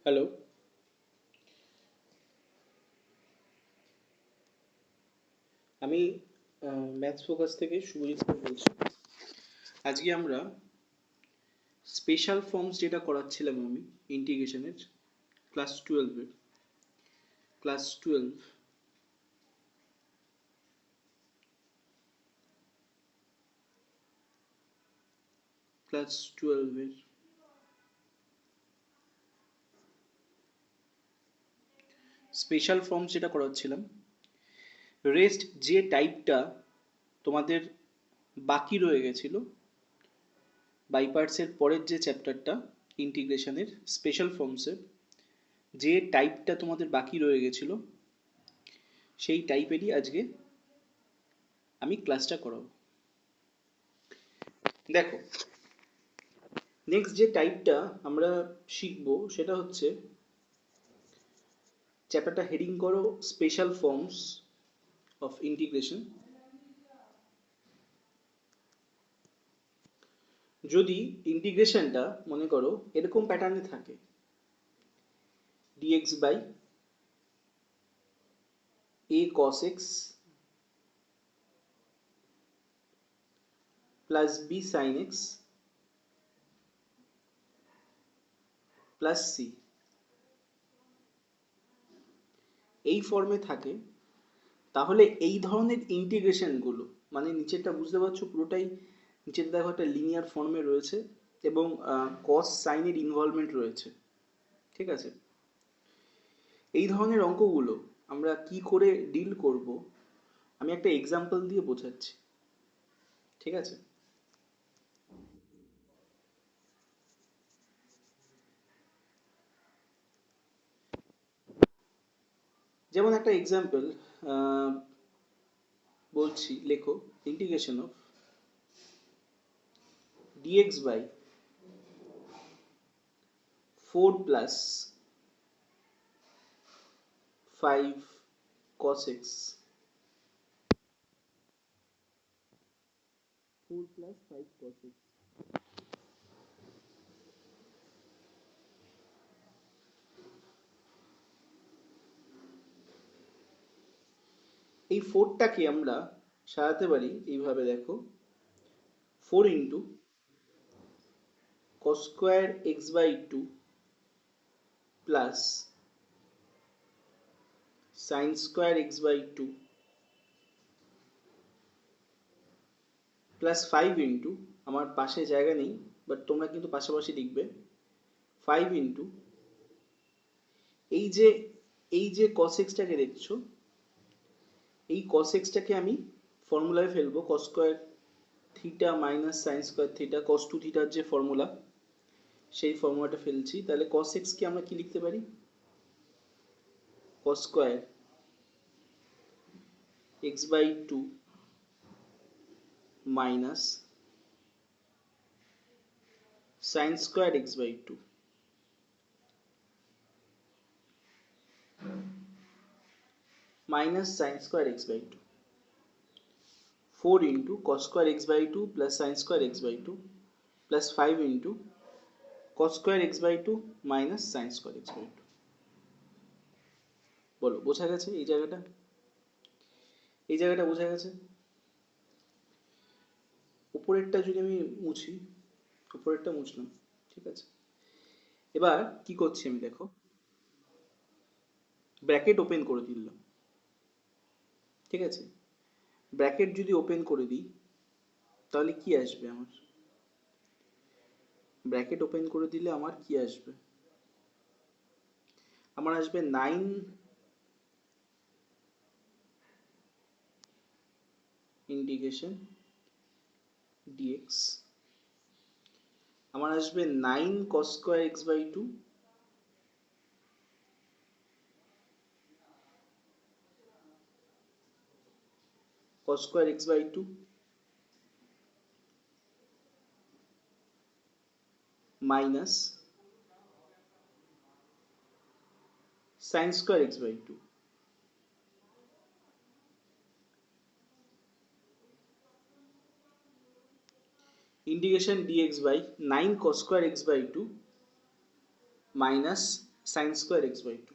Hello. আমি maths focus থেকে শুভজিৎ বলছি। আজকে আমরা স্পেশাল ফর্মস যেটা করাচ্ছিলাম আমি ইন্টিগ্রেশনের ক্লাস টুয়েলভ ক্লাস টুয়েলভের স্পেশাল ফর্মস যেটা করাচ্ছিলাম, রেস্ট যে টাইপটা তোমাদের বাকি রয়ে গেছিল বাই পার্টসের পরের যে চ্যাপ্টারটা ইন্টিগ্রেশনের স্পেশাল ফর্মসের যে টাইপটা তোমাদের বাকি রয়ে গেছিল সেই টাইপেরই আজকে আমি ক্লাসটা করাবো। দেখো, নেক্সট যে টাইপটা আমরা শিখবো সেটা হচ্ছে, চ্যাপ্টারটা হেডিং করো স্পেশাল ফর্মস অফ ইন্টিগ্রেশন। যদি ইন্টিগ্রেশনটা মনে করো এরকম প্যাটার্নে থাকে, dx by a cos x plus b sin x plus c, এই ফর্মে থাকে, তাহলে এই ধরনের ইন্টিগ্রেশনগুলো, মানে নিচেরটা বুঝতে পারছো পুরোটাই নিচের দেখো একটা লিনিয়ার ফর্মে রয়েছে এবং কস সাইনের ইনভলভমেন্ট রয়েছে, ঠিক আছে? এই ধরনের অঙ্কগুলো আমরা কি করে ডিল করব আমি একটা এক্সাম্পল দিয়ে বোঝাচ্ছি, ঠিক আছে? যেমন একটা এক্সাম্পল বলছি, লেখো integration of dx by 4 plus 5 cos x, 4 plus 5 cos x। এই ফোরটাকে আমরা সাজাতে পারি এইভাবে, দেখো, 4 × cos² x/2 plus sin² x/2 plus 5 আমার পাশে জায়গা নেই বাট তোমরা কিন্তু পাশাপাশি লিখবে, 5 এই যে এই যে cos x-টাকে দেখছো, এই cos x-টাকে আমি ফর্মুলায় ফেলবো, cos² theta minus sin² theta, cos2 থিটার যে ফর্মুলা সেই ফর্মুলাটা ফেলছি। তাহলে cos x কে আমরা কি লিখতে পারি? cos² x/2 minus sin² x/2 minus sin² x/2, 4 × cos² x/2 plus sin² x/2 plus 5 cos² x/2 minus sin² x/2। বলো, বোঝা গেছে? এই জায়গাটা বোঝা গেছে? উপরেরটা যদি আমি মুছি, উপরেরটা মুছলাম, ঠিক আছে? এবার কি করছি আমি, দেখো, ব্র্যাকেট ওপেন করে দিলাম, ঠিক আছে? ব্র্যাকেট যদি ওপেন করে দিই তাহলে কি আসবে আমার? ব্র্যাকেট ওপেন করে দিলে আমার কি আসবে? আমার আসবে 9 ইন্টিগ্রেশন dx, আমার আসবে 9 cos² x/2 cos² x/2 minus sin² x/2। Integration dx by 9 cos² x/2 minus sin square x/2।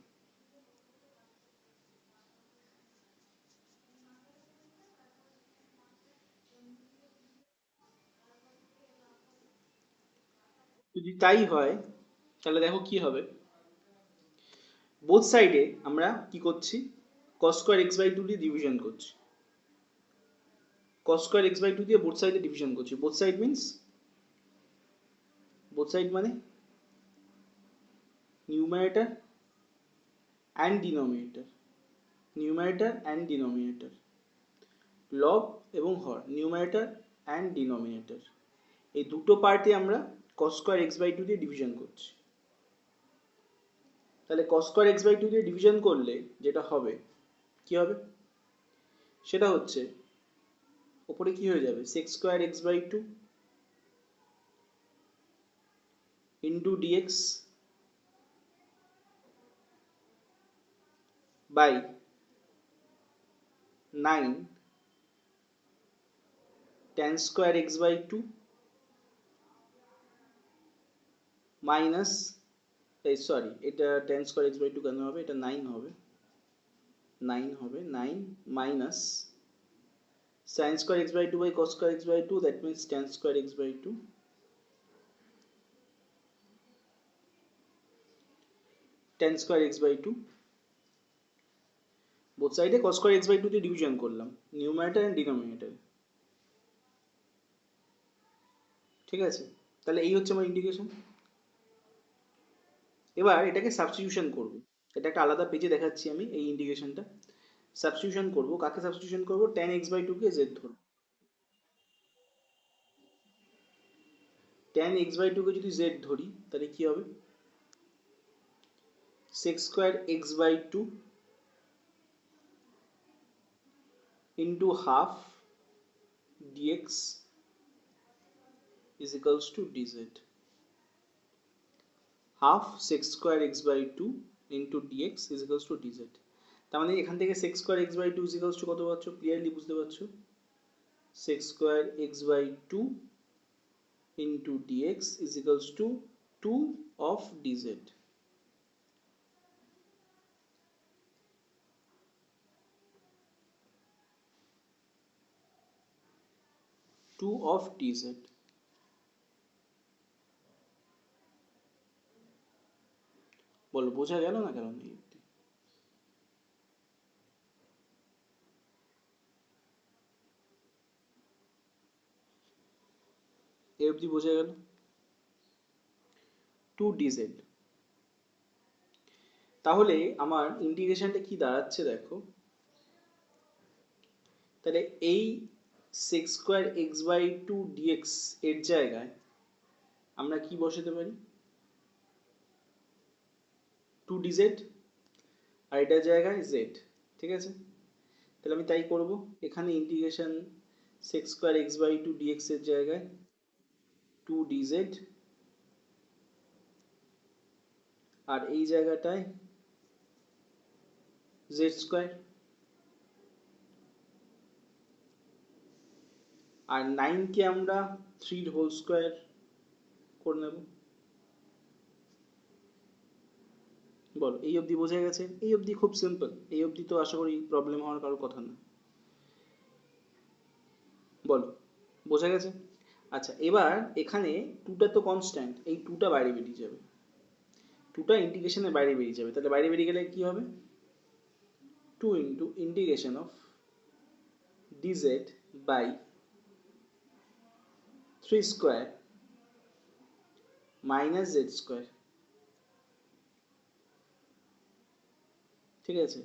যদি তাই হয় তাহলে দেখো কি হবে, বোথ সাইডে আমরা কি করছি, cos square x/2 দিয়ে ডিভিশন করছি, cos square x/2 দিয়ে বোথ সাইডে ডিভিশন করছি। Both side means, both side মানে numerator and denominator, numerator and denominator, লব এবং হর, নিউমারেটর অ্যান্ড ডিনোমিনেটর, এই দুটো পার্টে আমরা cos square x/2 দিয়ে ডিভিশন করছি। তাহলে cos square x/2 দিয়ে ডিভিশন করলে যেটা হবে, কি হবে, সেটা হচ্ছে ওপরে কি হয়ে যাবে, sec square x/2 into dx by 9 tan square x/2 minus, sorry এটা tan square x/2 কেন হবে, এটা 9 হবে, 9 হবে, 9 minus sin square x/2 by cos square x/2, that means tan square x/2 tan square x/2, both সাইডে cos square x/2 দিয়ে division করলাম, numerator and denominator. ঠিক আছে, তাহলে এই হচ্ছে আমার ইন্টিগ্রেশন। এবার এটাকে সাবস্টিটিউশন করব, এটা একটা আলাদা পেজে দেখাচ্ছি আমি এই ইন্টিগ্রেশনটা। সাবস্টিটিউশন করব, কাকে সাবস্টিটিউশন করব, tan x/2 কে z ধরব। tan x/2 কে যদি z ধরি তাহলে কি হবে, sec square x/2 into half dx is equals to dz, half sec square x/2 into dx is equals to dz। তার মানে এখান থেকে sec square x/2 is equals to কত পাচ্ছ, ক্লিয়ারলি বুঝতে পারছো, sec square x/2 into dx is equals to 2 of dz, 2 of dz। বলো বোঝা গেল না কেন, এই অবধি বোঝা গেল, 2 dz। তাহলে আমার ইন্টিগ্রেশনটা কি দাঁড়াচ্ছে দেখো, তাহলে এই sec square x/2 dx এর জায়গায় আমরা কি বসাতে পারি, 2 dz, আর এটার জায়গায় z। ঠিক আছে, তাহলে আমি তাই করব, এখানে integration sec square x/2 dx এর জায়গায় 2 dz, আর এই জায়গাটায় z স্কয়ার, আর 9 কে আমরা 3 হোল স্কয়ার করে নেব। বলো এই অবধি বোঝা গেছে, এই অবধি খুব সিম্পল, এই অবধি তো আশা করি প্রবলেম হওয়ার কারো কথা না। বলো বোঝা গেছে। আচ্ছা এবার এখানে 2টা তো কনস্ট্যান্ট, এই 2টা বাইরে বেরিয়ে যাবে, 2টা ইন্টিগ্রেশনের বাইরে বেরিয়ে যাবে, তাহলে বাইরে বেরিয়ে গেলে কি হবে, 2 into integration of dz by 3 square minus z square। ঠিক আছে,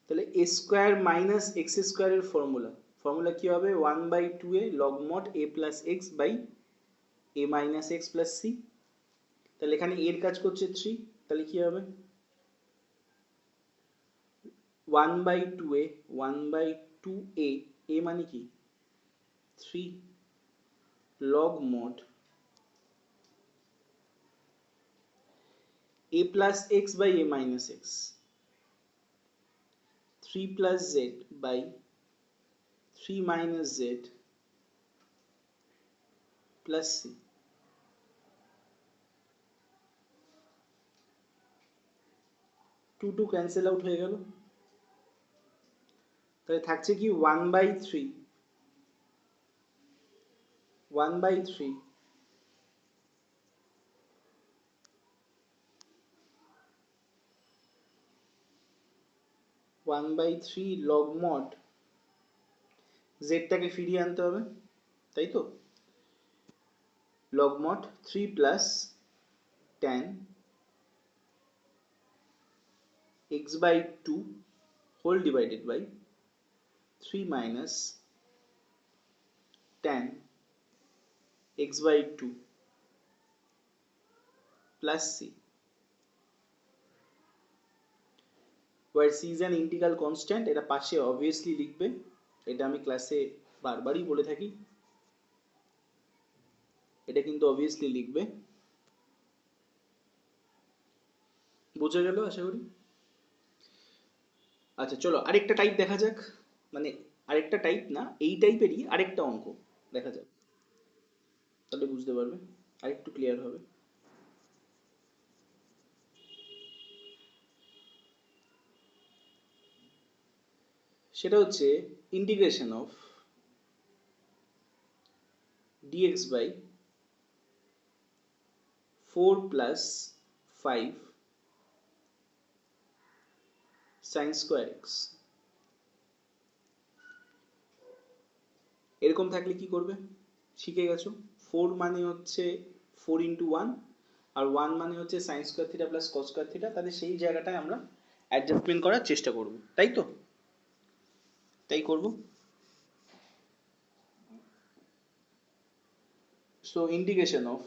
তাহলে a স্কয়ার মাইনাস এক্স স্কয়ারের ফর্মুলা, ফর্মুলা কি হবে, 1/2a log mod a plus x by a minus x plus c। তাহলে এখানে a এর কাজ করছে 3, তাহলে কি হবে 1/2a, 1/2a, a মানে কি 3 log mod a plus x by a minus x, 3 plus z by 3 minus z plus c। Two two cancel out হয়ে গেল, তাহলে থাকছে কি 1/3, 1/3 1/3 লগ মড জেডটাকে ফিরিয়ে আনতে হবে, তাই তো? log mod 3 plus tan x by 2 whole divided by 3 minus tan x by 2 plus c, where c is an integral constant। এটা পাশে obviously লিখবে, এটা আমি ক্লাসে বারবারই বলে থাকি, এটা কিন্তু obviously লিখবে। বোঝা গেল আশা করি। আচ্ছা চলো আরেকটা টাইপ দেখা যাক, মানে আরেকটা টাইপ না, এই টাইপেরই আরেকটা অঙ্ক দেখা যাক, তাহলে বুঝতে পারবে, আরেকটু ক্লিয়ার হবে। সেটা হচ্ছে integration of dx by 4 plus 5 sin square x। এরকম থাকলে কি করবে শিখে গেছো, 4 মানে হচ্ছে 4 ইন্টু 1, আর 1 মানে হচ্ছে sine square theta plus cos square theta, তাহলে সেই জায়গাটায় আমরা অ্যাডজাস্টমেন্ট করার চেষ্টা করব, তাই তো? তাই করব। So integration of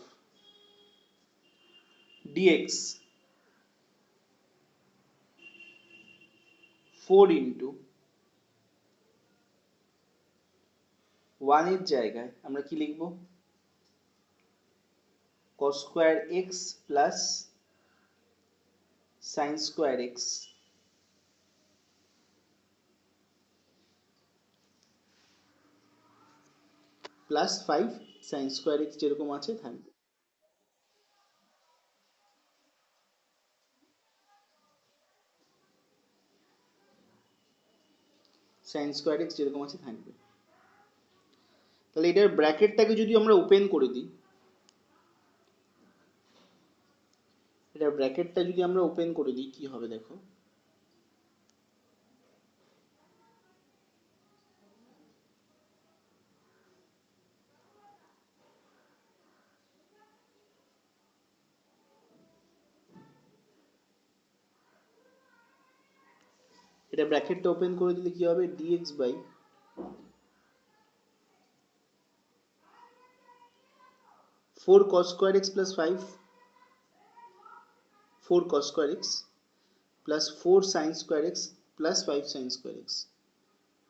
dx 4 into 1 এর জায়গায় আমরা কি লিখব, cos square x plus sine square x plus 5 sine square x যেরকম আছে থাকবে, সাইন স্কোয়ার এক্স যেরকম আছে থাকবে। তাহলে এটার ব্র্যাকেটটাকে যদি আমরা ওপেন করে দিই, এটার ব্র্যাকেটটা যদি আমরা ওপেন করে দিই কি হবে দেখো, এটা ব্র্যাকেটটা ওপেন করে দিলে কি হবে, dx by 4 cos square x plus 5, 4 cos square x plus 4 sin square x plus 5 sin square x,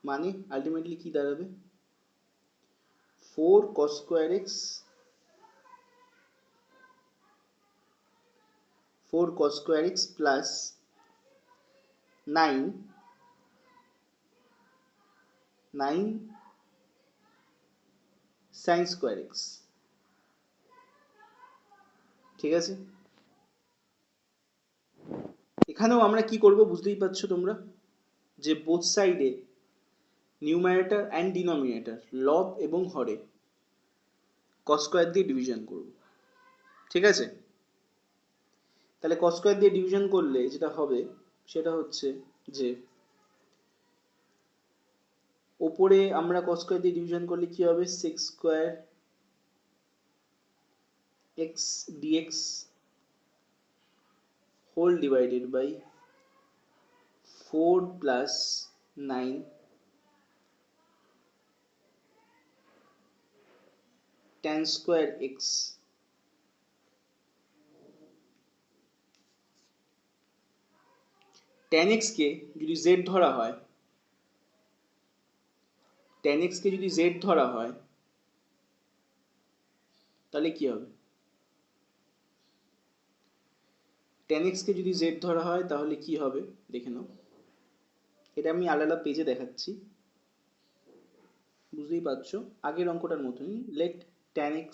মানে আলটিমেটলি কি দাঁড়াবে, 4 cos square x 4 cos square x plus 9 sin square x। ঠিক আছে, এখানেও আমরা কি করব বুঝতেই পারছো তোমরা, যে বোথ সাইডে নিউমারেটর অ্যান্ড ডিনোমিনেটর লব এবং হরে cos স্কয়ার দিয়ে ডিভিশন করব, ঠিক আছে? তাহলে cos স্কয়ার দিয়ে ডিভিশন করলে যেটা হবে সেটা হচ্ছে যে ওপরে আমরা cos স্কয়ার দিয়ে ডিভিশন করলে কি হবে, 6 square x dx whole divided by 4 plus 9 tan square x, tan x কে যদি z ধরা হয়, tan x কে যদি z ধরা হয় তাহলে কি হবে, tan x কে যদি z ধরা হয় তাহলে কি হবে দেখে নাও, এটা আমি আলাদা পেজে দেখাচ্ছি, বুঝতেই পারছো আগের অঙ্কটার মতনই, let tan x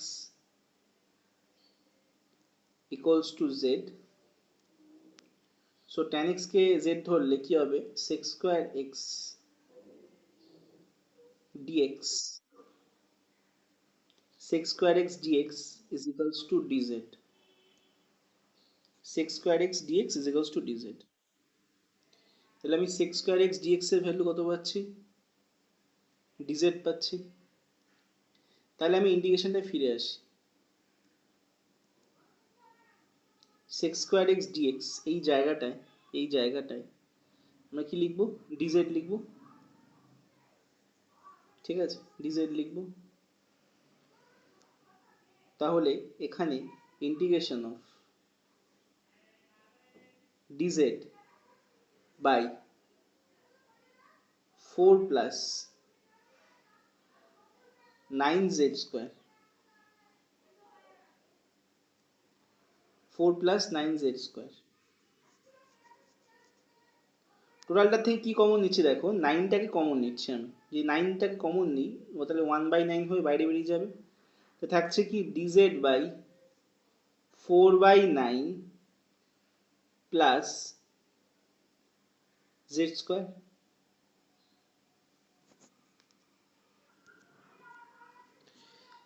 equals to z, so tan x K z ধরলে কি হবে sec square x dx sec square x dx is equals to dz sec square x dx is equals to dz। তাহলে আমি sec square x dx এর value কত পাচ্ছি, dz পাচ্ছি। তাহলে আমি ইন্টিগ্রেশনটা ফিরে আসি, sec স্কয়ার x dx এই জায়গাটায় আমরা কি লিখবো, dz লিখবো, ঠিক আছে, dz লিখবো। তাহলে এখানে integration of dz by 4 plus 9z square 4 plus 9z square টোটালটা থেকে কি কমন নিচ্ছি দেখো, 9টাকে কমন নিচ্ছি আমি, যে 9টাকে কমন নিই তাহলে 1/9 হয়ে বাইরে বেরিয়ে যাবে। তো থাকছে কি dz by 4/9 plus z square.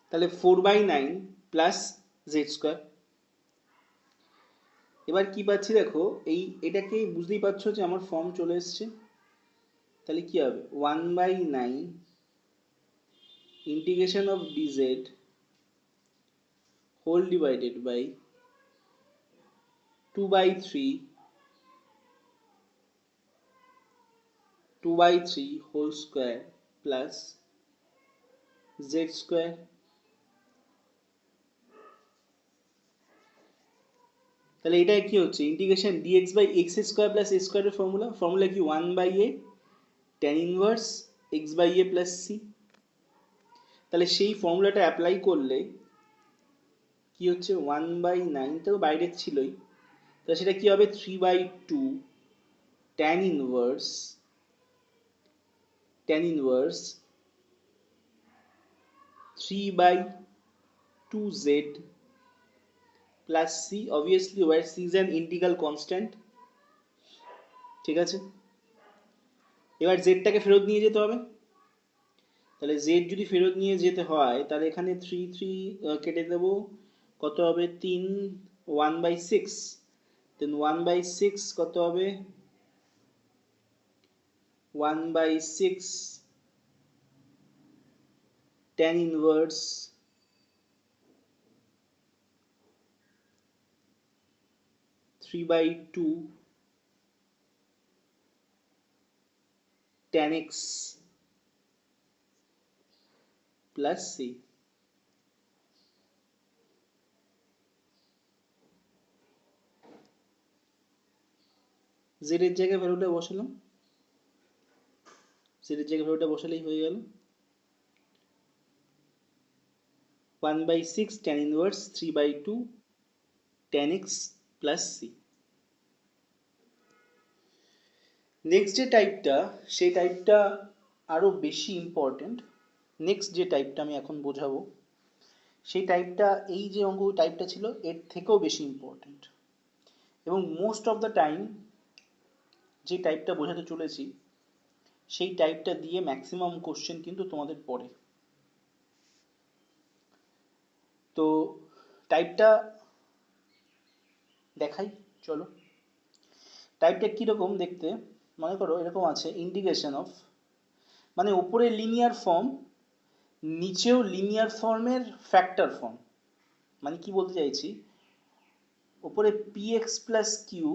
তাহলে 4/9 প্লাস z স্কোয়ার। এবার কি পাচ্ছি দেখো, এটাকে বুঝতেই পারছো যে আমার ফর্ম চলে এসছে। তাহলে কি হবে 1/9 integration of dz whole divided by 2/3 whole square plus z square। তাহলে এটা কি হচ্ছে, integration dx by x square plus a স্কোয়ারের ফর্মুলা কি 1/a tan inverse x by a plus c। তাহলে সেই ফর্মুলাটা অ্যাপ্লাই করলে কি হচ্ছে 1/9, তো বাইরে ছিলই, তাহলে সেটা কি হবে 3/2 tan inverse 3/2z plus c, obviously where c is an integral constant, ঠিক আছে। এবার z টাকে ফেরত নিয়ে যেতে হবে, তাহলে z যদি ফেরত নিয়ে যেতে হয় তাহলে এখানে 3 কেটে দেবো, কত হবে 3 1/6, দেন 1/6 কত হবে 1/6 tan inverse 3/2 tan x plus c। z এর জায়গায় ভ্যালুটা বসালাম, z এর জায়গায় ভ্যালুটা বসালেই হয়ে গেল 1/6 tan inverse 3/2 tan x plus c। Next যে টাইপটা, সেই টাইপটা আরো বেশি ইম্পর্টেন্ট। নেক্সট যে টাইপটা আমি এখন বোঝাবো, সেই টাইপটা এই যে অঙ্ক টাইপটা ছিল এর থেকেও বেশি ইম্পর্টেন্ট, এবং মোস্ট অফ দ্য টাইম যে টাইপটা বোঝাতে চলেছি সেই টাইপটা দিয়ে ম্যাক্সিমাম কোশ্চেন কিন্তু তোমাদের পড়ে। তো টাইপটা দেখাই, চলো। টাইপটা কিরকম দেখতে, মনে করো এরকম আছে ইন্টিগ্রেশন অফ, মানে উপরে লিনিয়ার ফর্ম নিচেও লিনিয়ার ফর্মের ফ্যাক্টর ফর্ম। মানে কি বলতে চাইছি, উপরে px plus q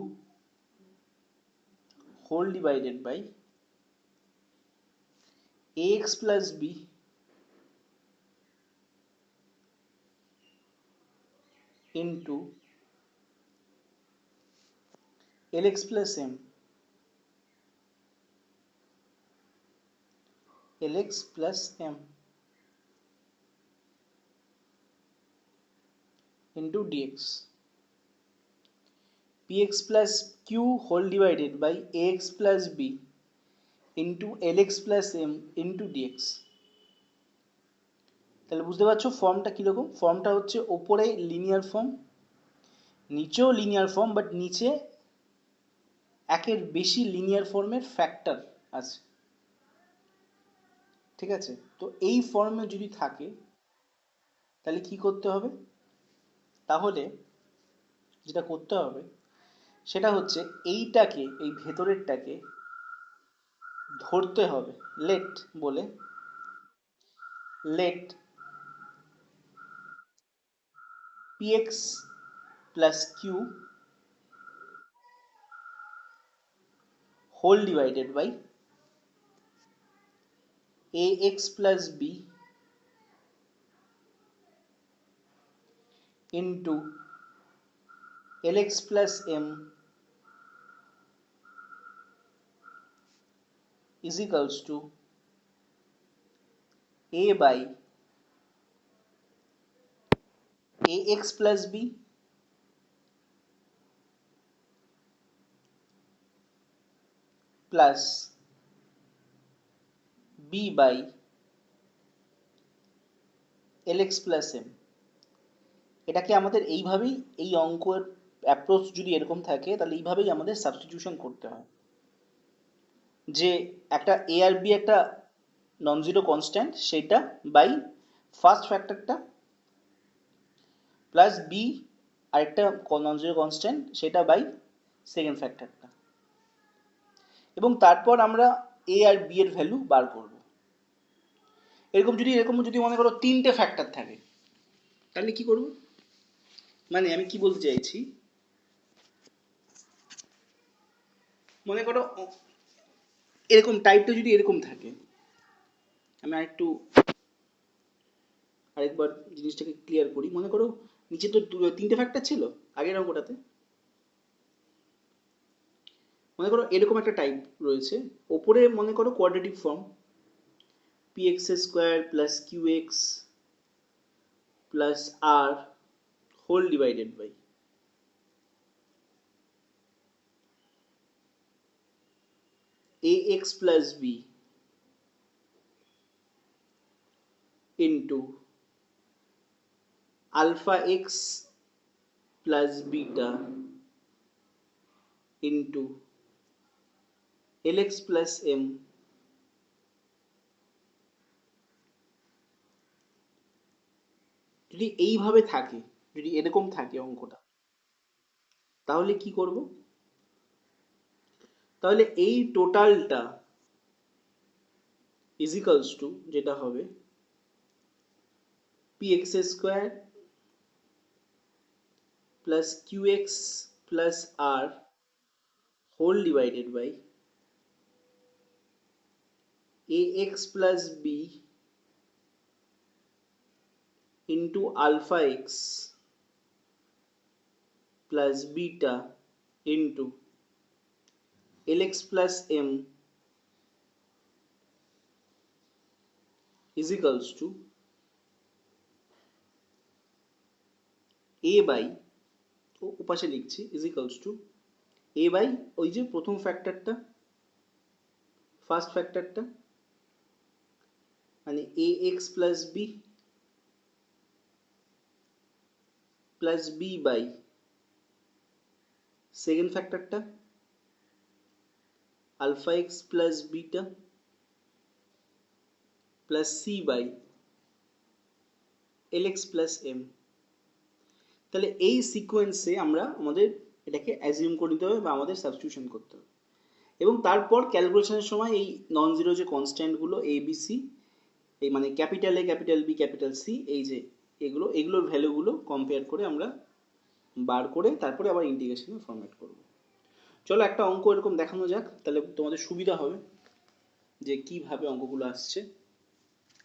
whole divided by ax plus b into lx plus m lx plus m into dx px plus q whole divided by ax plus b into lx plus m into dx। তাহলে বুঝতে পারছো ফর্মটা কিরকম, ফর্মটা হচ্ছে ওপরে linear form নিচেও linear form, but নিচে একের বেশি লিনিয়ার ফর্মের ফ্যাক্টর আছে, ঠিক আছে? তো এই ফর্মে যদি থাকে তাহলে কি করতে হবে? তাহলে যেটা করতে হবে সেটা হচ্ছে এইটাকে, এই ভেতরেরটাকে ধরতে হবে। লেট বলে, late px plus q whole divided by ax plus b into lx plus m is equals to a by ax plus b plus b by lx plus m। এটাকে আমাদের এইভাবেই, এই অঙ্কের অ্যাপ্রোচ যদি এরকম থাকে তাহলে এইভাবেই আমাদের সাবস্টিটিউশন করতে হয়, যে একটা এ আর বি একটা নন জিরো কনস্ট্যান্ট, সেটা বাই ফার্স্ট ফ্যাক্টরটা, প্লাস বি আরেকটা নন জিরো কনস্ট্যান্ট, সেটা বাই সেকেন্ড ফ্যাক্টরটা, এবং তারপর আমরা এ আর বি এর ভ্যালু বার করব। এরকম যদি মনে করো তিনটে ফ্যাক্টর থাকে তাহলে কি করব? মানে আমি কি বলতে চাইছি, মনে করো এরকম টাইপটা যদি এরকম থাকে, আমি আরেকবার জিনিসটাকে ক্লিয়ার করি। মনে করো নিচে তো তিনটে ফ্যাক্টর ছিল আগের অঙ্কটাতে, মনে করো এরকম একটা টাইপ রয়েছে। ওপরে মনে করো quadratic form, px square plus qx plus r whole divided by ax plus b into alpha x plus beta into lx plus m যদি এইভাবে থাকে, যদি এরকম থাকে অঙ্কটা, তাহলে কি করব? তাহলে এই টোটালটা ইজ ইকালস টু যেটা হবে px square plus qx plus r whole divided by ax plus b into alpha x plus beta into lx plus m is equals to a by, ওপাশে লিখছি, is equals to a by ওই যে প্রথম ফ্যাক্টরটা, first ফ্যাক্টরটা, মানে ax plus b plus b by second ফ্যাক্টরটা alpha x plus beta plus c by lx plus m। তাহলে এই সিকোয়েন্সে আমাদের এটাকে অ্যাজিউম করে নিতে হবে বা আমাদের সাবস্টিটিউশন করতে হবে, এবং তারপর ক্যালকুলেশনের সময় এই নন জিরো যে কনস্ট্যান্টগুলো এ বি সি, এই মানে capital A capital B capital C, এই যে এগুলোর ভ্যালুগুলো কম্পেয়ার করে আমরা বার করে তারপরে আবার ইন্টিগ্রেশনে ফরম্যাট করব। চলো একটা অঙ্ক এরকম দেখানো যাক, তাহলে তোমাদের সুবিধা হবে যে কিভাবে অঙ্কগুলো আসছে।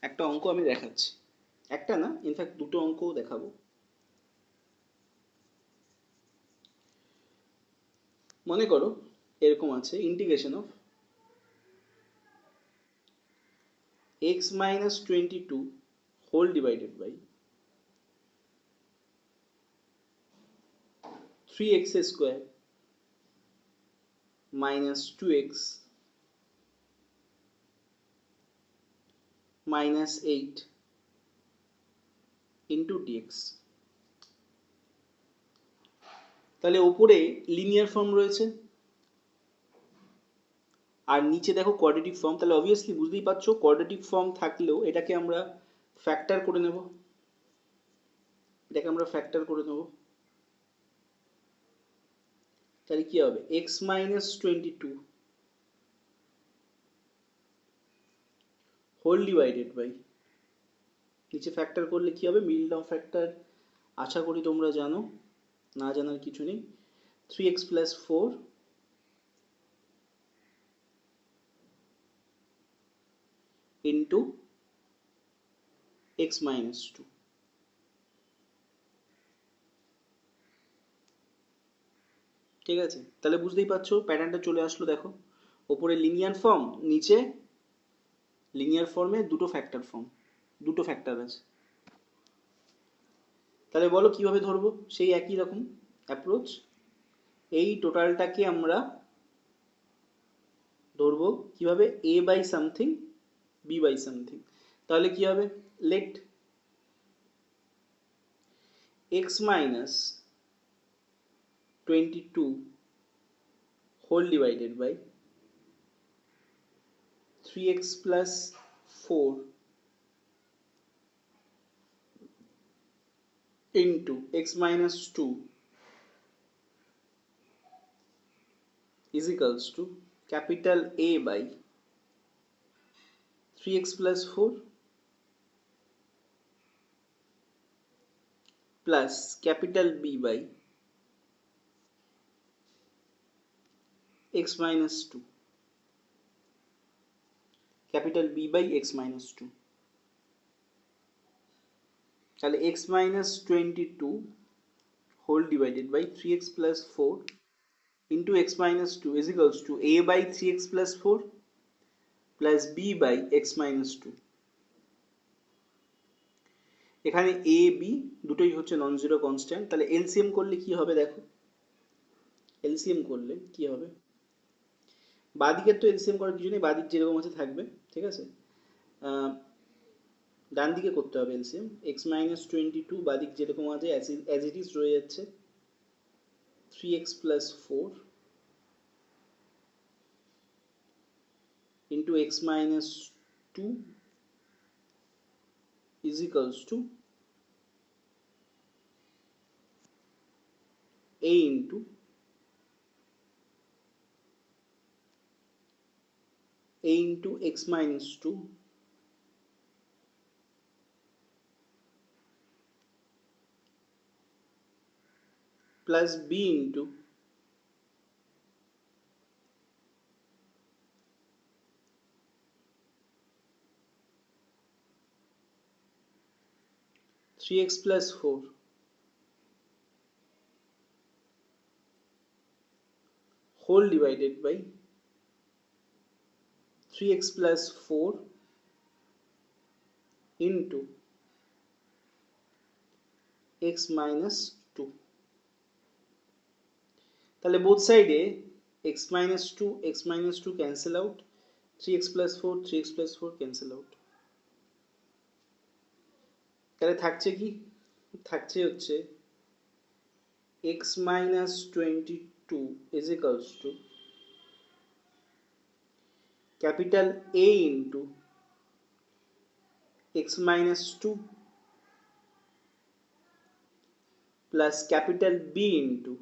একটা অঙ্ক আমি দেখাচ্ছি, একটা না ইনফ্যাক্ট দুটো অঙ্কও দেখাবো। মনে করো এরকম আছে, integration of x minus 22 whole divided by 3x square minus 2x minus 8 into dx। তাহলে উপরে লিনিয়ার ফর্ম রয়েছে, আর নিচে দেখো কোয়াড্রেটিক ফর্ম, তাহলে অবভিয়াসলি বুঝতেই পারছো কোয়াড্রেটিক ফর্ম থাকলেও এটাকে আমরা ফ্যাক্টর করে নেব, এটাকে আমরা ফ্যাক্টর করে নেব। তাহলে কি হবে, x minus 22 whole divided by, নিচে ফ্যাক্টর করলে কি হবে, মিডল টার্ম ফ্যাক্টর আশা করি তোমরা জানো, না জানার কিছু নেই। 3x plus 4 into x minus 2। ঠিক আছে, তাহলে বুঝতেই পারছো প্যাটার্নটা চলে আসলো, দেখো ওপরে লিনিয়ার ফর্ম, নিচে লিনিয়ার ফর্মে দুটো ফ্যাক্টর ফর্ম, দুটো ফ্যাক্টর আছে। তাহলে বলো কিভাবে ধরবো, সেই একই রকম অ্যাপ্রোচ। এই টোটালটাকে আমরা ধরবো কিভাবে, a by something b by something. তাহলে কি হবে, let x minus 22 whole divided by 3x plus 4 into x minus 2 is equals to capital A by 3x plus 4 plus capital B by x minus 2, capital B by x minus 2। তাহলে x minus 22 whole divided by 3x plus 4 into x minus 2 is equals to a by 3x plus 4 plus b by x minus 2। এখানে a b দুটোই হচ্ছে non zero constant, তাহলে LCM করলে কি হবে দেখো, LCM করলে কি হবে, বাঁদিকের তো এলসিএম করার কিছু নেই, বাঁদিক যেরকম আছে থাকবে, ঠিক আছে। ডান দিকে করতে হবে এলসিএম, এক্স মাইনাস 22 বাঁদিক যেরকম আছে অ্যাজ ইট ইজ রয়ে যাচ্ছে, 3x plus 4 into x minus 2 is equals to a into x minus 2 plus b into three x plus 4 whole divided by 3x plus 4 into x minus 2। তাহলে both সাইডে x minus 2 cancel out, 3x plus 4 3x plus 4 cancel out। তাহলে থাকছে কি, থাকছে হচ্ছে x minus 22 is equals to capital A into x minus 2 plus capital B into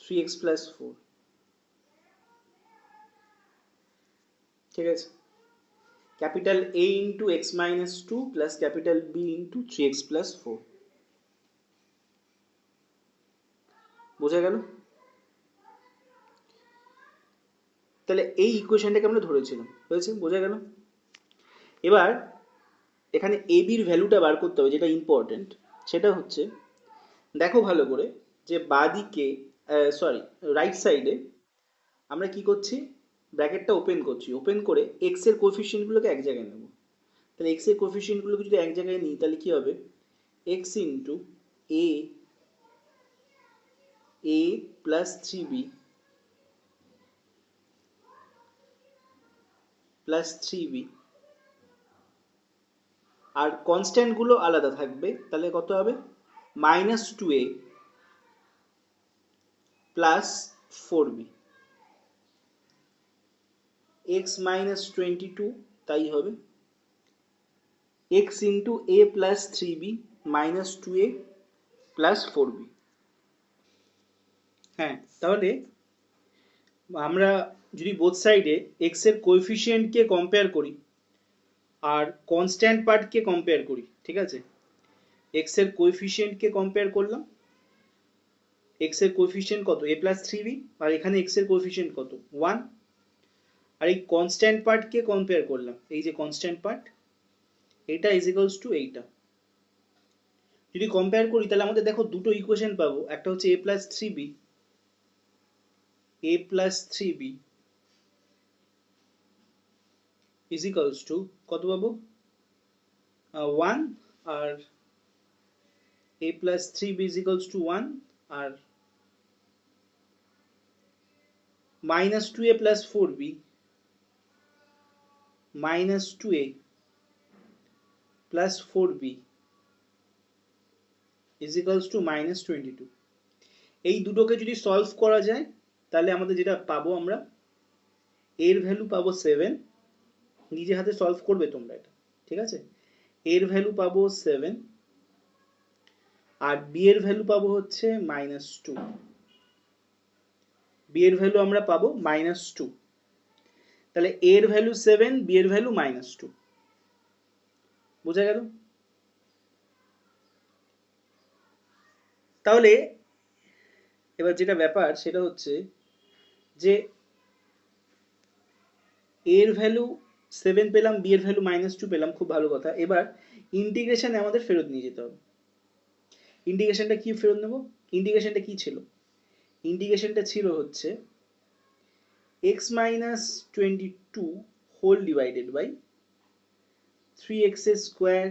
3x plus 4। ঠিক আছে, capital A into x minus 2 plus capital B into 3x plus 4। বোঝা গেল, তাহলে এই ইকুয়েশনটাকে আমরা ধরেছিলাম, হয়েছে, বোঝা গেল। এবার এখানে এ বির ভ্যালুটা বার করতে হবে, যেটা ইম্পর্টেন্ট সেটা হচ্ছে, দেখো ভালো করে যে বাঁদিকে সরি রাইট সাইডে আমরা কি করছি, ব্র্যাকেটটা ওপেন করছি, ওপেন করে এক্স এর কোএফিসিয়েন্টগুলোকে এক জায়গায় নেব। তাহলে এক্স এর কোএফিসিয়েন্টগুলোকে যদি এক জায়গায় নিই তাহলে কি হবে, এক্স ইন্টু এ প্লাস 3b প্লাস 3b, আর কনস্ট্যান্টগুলো আলাদা থাকবে, তাহলে কত হবে, minus 2a plus 4b, x minus 22 তাই হবে, x into a plus 3b minus 2a plus 4b। হ্যাঁ, তাহলে আমরা যদি বোথ সাইডে x এর কোএফিসিয়েন্টকে কম্পেয়ার করি আর কনস্ট্যান্ট পার্টকে কম্পেয়ার করি, ঠিক আছে, x এর কোএফিসিয়েন্টকে কম্পেয়ার করলাম, x এর কোএফিসিয়েন্ট কত a প্লাস 3b, আর এখানে x এর কোএফিসিয়েন্ট কত 1, আর এই কনস্ট্যান্ট পার্টকে কম্পেয়ার করলাম, এই যে কনস্ট্যান্ট পার্ট এটা ইজ ইকুয়ালস টু এইটা। যদি কম্পেয়ার করি তাহলে আমাদের দেখো দুটো ইকুয়েশন পাবো, একটা হচ্ছে a plus 3b, a plus 3b is equals to কত পাবো 1, আর a plus 3b is equals to 1, আর minus 2a plus 4b minus 2a plus 4b is equals to minus 22। এই দুটোকে যদি সলভ করা যায় তাহলে আমাদের যেটা পাবো, আমরা এর ভ্যালু পাবো 7, নিজে হাতে সলভ করবে তোমরা এটা, ঠিক আছে, এর ভ্যালু পাবো 7, আর বি এর ভ্যালু পাবো হচ্ছে মাইনাস 2, বি এর ভ্যালু আমরা পাবো মাইনাস 2, তাহলে এর ভ্যালু 7, বি এর ভ্যালু মাইনাস 2, বোঝা গেল? তাহলে এবার যেটা ব্যাপার সেটা হচ্ছে যে এর ভ্যালু 7 পেলাম, বি এর ভ্যালু মাইনাস 2 পেলাম, খুব ভালো কথা। এবার ইন্টিগ্রেশনে আমাদের ফেরত নিয়ে যেতে হবে। ইন্টিগ্রেশনটা কি ফেরত নেব? ইন্টিগ্রেশনটা কি ছিল? ইন্টিগ্রেশনটা ছিল হচ্ছে x minus 22 whole divided by 3x square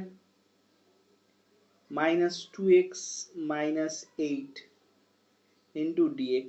minus 2x minus 8 into dx